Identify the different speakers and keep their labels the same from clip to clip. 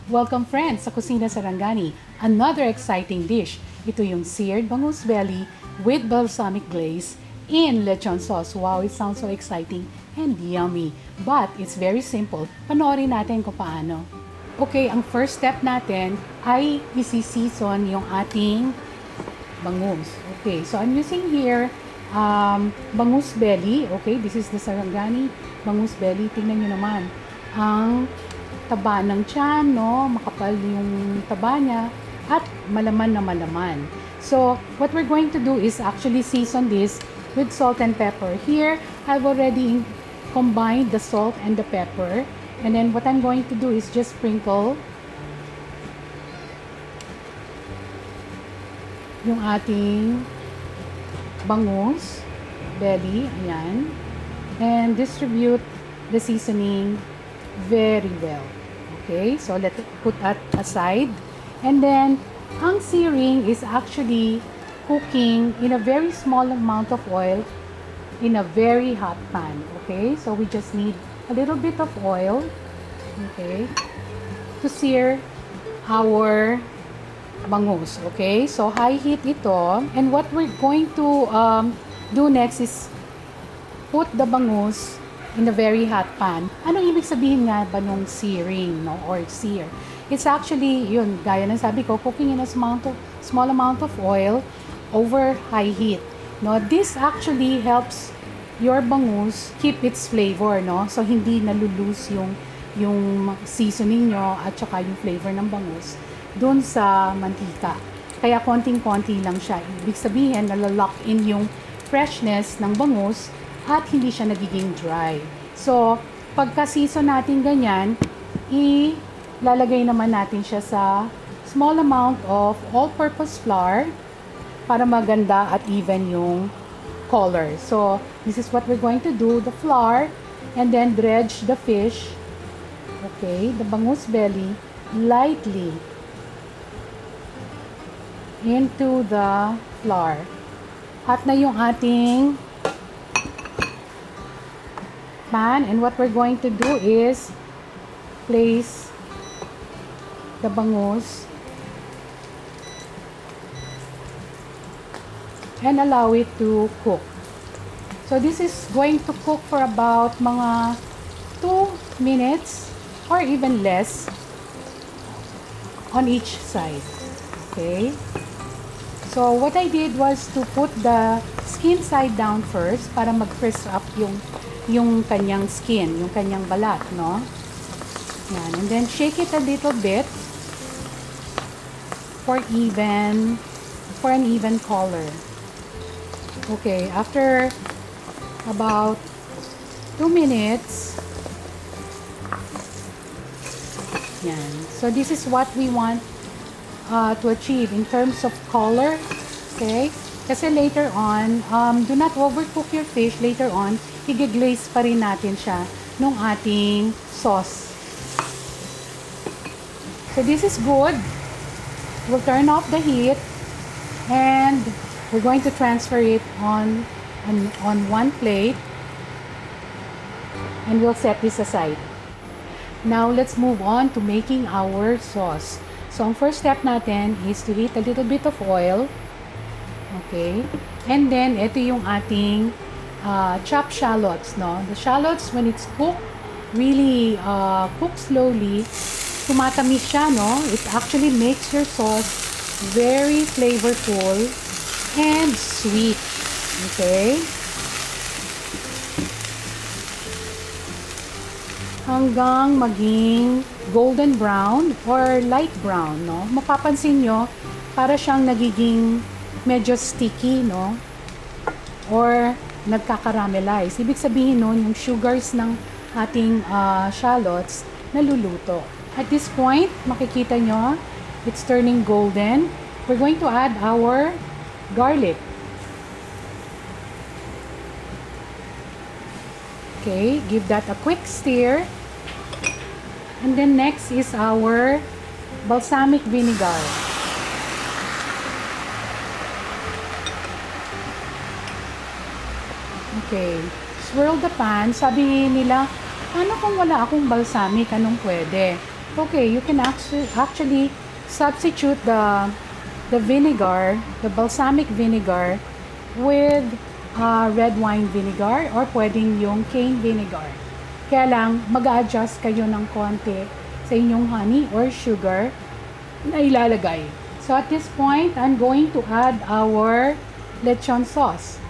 Speaker 1: Welcome friends sa Kusina Sarangani. Another exciting dish. Ito yung seared bangus belly with balsamic glaze in lechon sauce. Wow, it sounds so exciting and yummy. But it's very simple. Panoorin natin kung paano. Okay, ang first step natin ay isi-season yung ating bangus. Okay, so I'm using here bangus belly. Okay, this is the Sarangani bangus belly. Tingnan nyo naman. Ang taba ng tiyan, no? Makapal yung taba niya at malaman na malaman. So, what we're going to do is actually season this with salt and pepper. Here, I've already combined the salt and the pepper. And then what I'm going to do is just sprinkle yung ating bangus belly, ayan. And distribute the seasoning very well. Okay, so let's put that aside. And then, ang searing is actually cooking in a very small amount of oil in a very hot pan. Okay, so we just need a little bit of oil, okay, to sear our bangus. Okay, so high heat ito. And what we're going to do next is put the bangus in a very hot pan. Anong ibig sabihin nga ba nung searing, no, or sear? It's actually, yun, gaya ng sabi ko, cooking in a small amount of oil over high heat. No, this actually helps your bangus keep its flavor, no? So hindi nalulose yung seasoning nyo at saka yung flavor ng bangus dun sa mantika. Kaya konting-konti lang siya. Ibig sabihin, nalalock in yung freshness ng bangus at hindi siya nagiging dry. So, pagka-season natin ganyan, ilalagay naman natin siya sa small amount of all-purpose flour para maganda at even yung color. So, this is what we're going to do, the flour, and then dredge the fish, okay, the bangus belly, lightly into the flour. Hot na yung ating pan, and what we're going to do is place the bangus and allow it to cook. So this is going to cook for about mga 2 minutes or even less on each side. Okay? So what I did was to put the skin side down first para mag-frizz up yung kanyang skin, yung kanyang balat, no? Yan. And then shake it a little bit for an even color. Okay, after about 2 minutes, yan. So this is what we want to achieve in terms of color. Okay? Kasi later on, do not overcook your fish. Later on, i-glaze pa rin natin siya nung ating sauce. So this is good. We'll turn off the heat and we're going to transfer it on one plate and we'll set this aside. Now, let's move on to making our sauce. So, ang first step natin is to heat a little bit of oil. Okay? And then, ito yung ating chopped shallots, no? The shallots, when it's cooked, really cook slowly, tumatamis siya, no? It actually makes your sauce very flavorful and sweet. Okay? Hanggang maging golden brown or light brown, no? Mapapansin nyo, para siyang nagiging medyo sticky, no? Or nagkakaramelize. Ibig sabihin nun, yung sugars ng ating shallots naluluto. At this point, makikita nyo, it's turning golden. We're going to add our garlic. Okay, give that a quick stir. And then next is our balsamic vinegar. Okay, swirl the pan. Sabi nila, paano kung wala akong balsamic, anong pwede? Okay, you can actually substitute the vinegar, the balsamic vinegar with red wine vinegar or pwedeng yung cane vinegar. Kaya lang, mag-adjust kayo ng konti sa inyong honey or sugar na ilalagay. So at this point, I'm going to add our lechon sauce.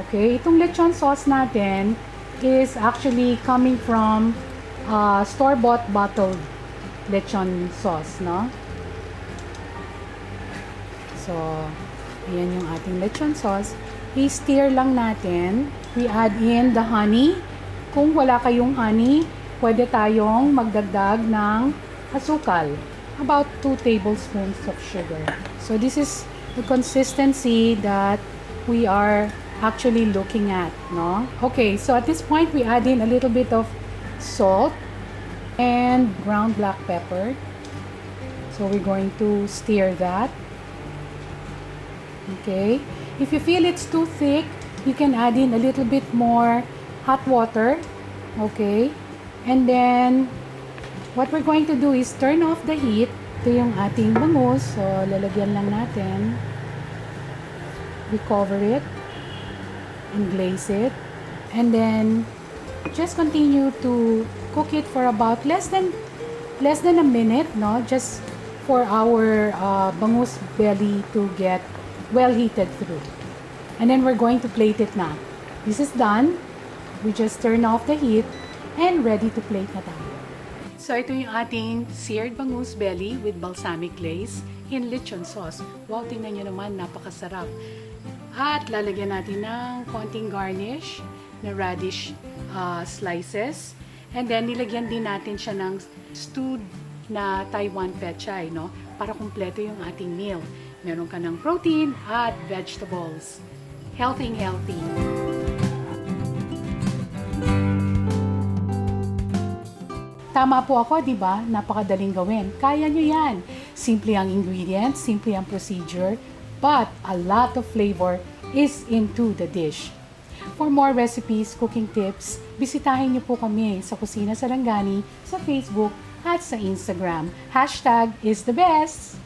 Speaker 1: Okay, itong lechon sauce natin is actually coming from store-bought bottled lechon sauce, no? So, ayan yung ating lechon sauce. I-stir lang natin. We add in the honey. Kung wala kayong honey, pwede tayong magdagdag ng asukal. About 2 tablespoons of sugar. So this is the consistency that we are actually looking at, no? Okay, so at this point we add in a little bit of salt and ground black pepper. So we're going to stir that. Okay, if you feel it's too thick, you can add in a little bit more hot water. Okay, and then what we're going to do is turn off the heat. Ito yung ating bangus. So, lalagyan lang natin. We cover it and glaze it. And then, just continue to cook it for about less than a minute, no? Just for our bangus belly to get well heated through. And then we're going to plate it na. This is done. We just turn off the heat and ready to plate na tayo. So, ito yung ating seared bangus belly with balsamic glaze in lechon sauce. Wow, tingnan nyo naman, napakasarap. At lalagyan natin ng konting garnish na radish slices. And then, nilagyan din natin siya ng stewed na Taiwan pechay, no? Para kumpleto yung ating meal. Meron ka ng protein at vegetables. Healthy. Tama po ako, di ba? Napakadaling gawin. Kaya nyo yan. Simple ang ingredients, simple ang procedure, but a lot of flavor is into the dish. For more recipes, cooking tips, bisitahin nyo po kami sa Kusina Sarangani sa Facebook at sa Instagram. #is the best!